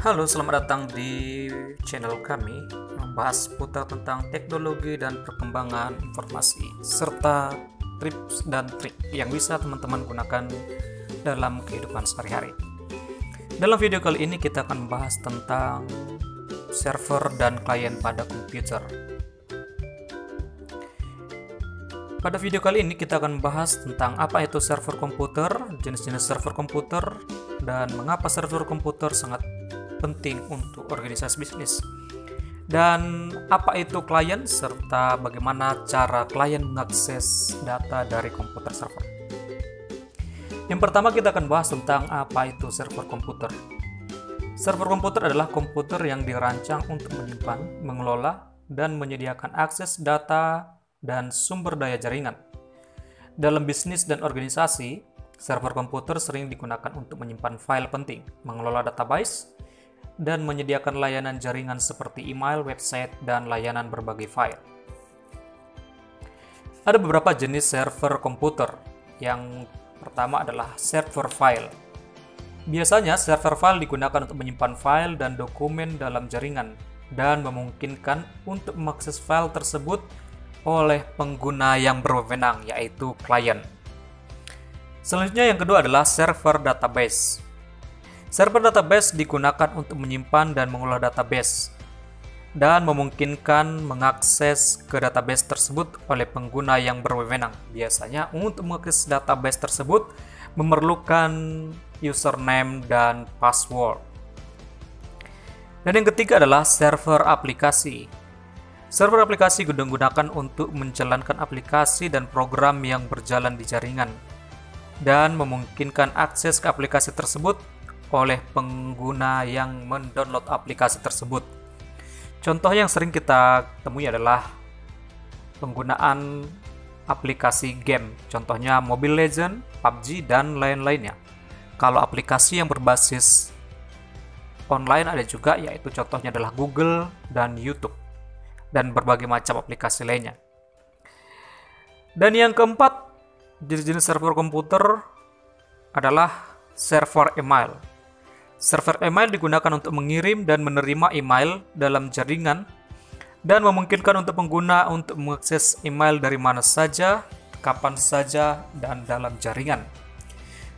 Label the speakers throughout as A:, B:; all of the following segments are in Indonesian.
A: Halo, selamat datang di channel kami membahas seputar tentang teknologi dan perkembangan informasi serta tips dan trik yang bisa teman-teman gunakan dalam kehidupan sehari-hari. Dalam video kali ini kita akan membahas tentang server dan klien pada komputer. Pada video kali ini kita akan membahas tentang apa itu server komputer, jenis-jenis server komputer, dan mengapa server komputer sangat penting untuk organisasi bisnis, dan apa itu klien serta bagaimana cara klien mengakses data dari komputer server. Yang pertama kita akan bahas tentang apa itu server komputer. Server komputer adalah komputer yang dirancang untuk menyimpan, mengelola, dan menyediakan akses data dan sumber daya jaringan. Dalam bisnis dan organisasi, server komputer sering digunakan untuk menyimpan file penting, mengelola database, dan menyediakan layanan jaringan seperti email, website, dan layanan berbagai file. Ada beberapa jenis server komputer. Yang pertama adalah server file. Biasanya server file digunakan untuk menyimpan file dan dokumen dalam jaringan dan memungkinkan untuk mengakses file tersebut oleh pengguna yang berwenang, yaitu klien. Selanjutnya yang kedua adalah server database. Server database digunakan untuk menyimpan dan mengolah database dan memungkinkan mengakses ke database tersebut oleh pengguna yang berwenang. Biasanya untuk mengakses database tersebut memerlukan username dan password. Dan yang ketiga adalah server aplikasi. Server aplikasi digunakan untuk menjalankan aplikasi dan program yang berjalan di jaringan dan memungkinkan akses ke aplikasi tersebut oleh pengguna yang mendownload aplikasi tersebut. Contoh yang sering kita temui adalah penggunaan aplikasi game, contohnya Mobile Legends, PUBG, dan lain-lainnya. Kalau aplikasi yang berbasis online ada juga, yaitu contohnya adalah Google dan YouTube, dan berbagai macam aplikasi lainnya. Dan yang keempat, jenis server komputer adalah server email. Server email digunakan untuk mengirim dan menerima email dalam jaringan dan memungkinkan untuk pengguna untuk mengakses email dari mana saja, kapan saja, dan dalam jaringan.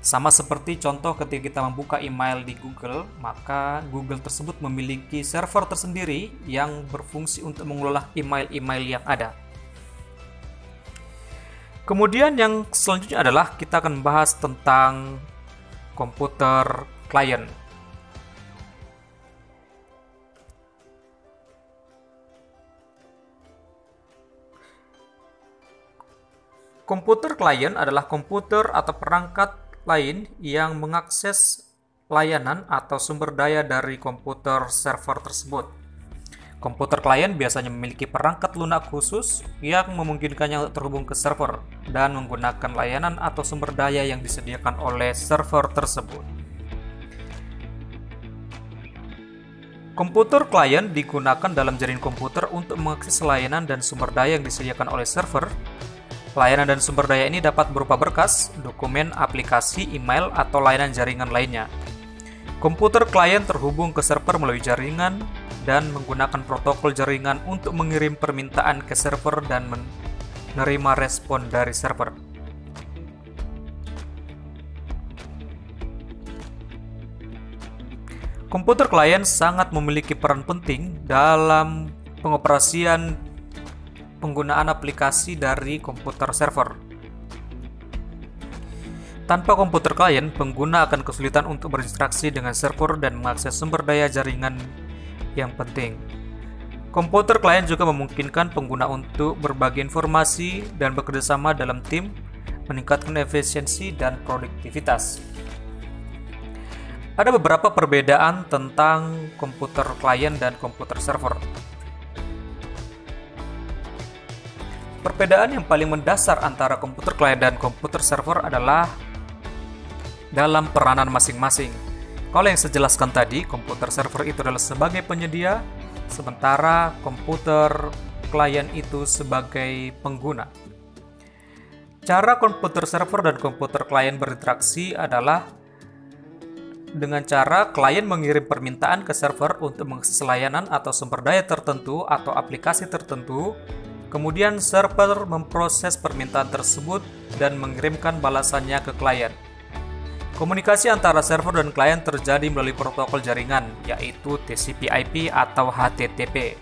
A: Sama seperti contoh ketika kita membuka email di Google, maka Google tersebut memiliki server tersendiri yang berfungsi untuk mengelola email-email yang ada. Kemudian yang selanjutnya adalah kita akan membahas tentang komputer klien. Komputer klien adalah komputer atau perangkat lain yang mengakses layanan atau sumber daya dari komputer server tersebut. Komputer klien biasanya memiliki perangkat lunak khusus yang memungkinkannya untuk terhubung ke server dan menggunakan layanan atau sumber daya yang disediakan oleh server tersebut. Komputer klien digunakan dalam jaringan komputer untuk mengakses layanan dan sumber daya yang disediakan oleh server. Layanan dan sumber daya ini dapat berupa berkas, dokumen, aplikasi, email, atau layanan jaringan lainnya. Komputer klien terhubung ke server melalui jaringan dan menggunakan protokol jaringan untuk mengirim permintaan ke server dan menerima respon dari server. Komputer klien sangat memiliki peran penting dalam pengoperasian penggunaan aplikasi dari komputer server. Tanpa komputer klien, pengguna akan kesulitan untuk berinteraksi dengan server dan mengakses sumber daya jaringan yang penting. Komputer klien juga memungkinkan pengguna untuk berbagi informasi dan bekerjasama dalam tim, meningkatkan efisiensi dan produktivitas. Ada beberapa perbedaan tentang komputer klien dan komputer server. Perbedaan yang paling mendasar antara komputer klien dan komputer server adalah dalam peranan masing-masing. Kalau yang saya jelaskan tadi, komputer server itu adalah sebagai penyedia, sementara komputer klien itu sebagai pengguna. Cara komputer server dan komputer klien berinteraksi adalah dengan cara klien mengirim permintaan ke server untuk mengakses layanan atau sumber daya tertentu atau aplikasi tertentu. Kemudian server memproses permintaan tersebut dan mengirimkan balasannya ke klien. Komunikasi antara server dan klien terjadi melalui protokol jaringan, yaitu TCP/IP atau HTTP.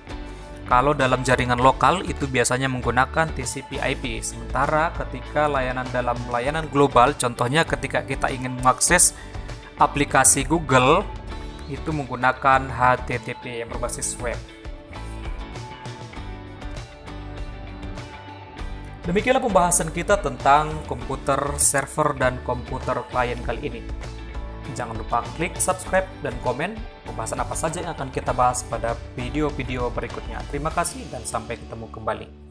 A: Kalau dalam jaringan lokal itu biasanya menggunakan TCP/IP, sementara ketika dalam layanan global, contohnya ketika kita ingin mengakses aplikasi Google, itu menggunakan HTTP yang berbasis web. Demikianlah pembahasan kita tentang komputer server dan komputer klien kali ini. Jangan lupa klik subscribe dan komen pembahasan apa saja yang akan kita bahas pada video-video berikutnya. Terima kasih dan sampai ketemu kembali.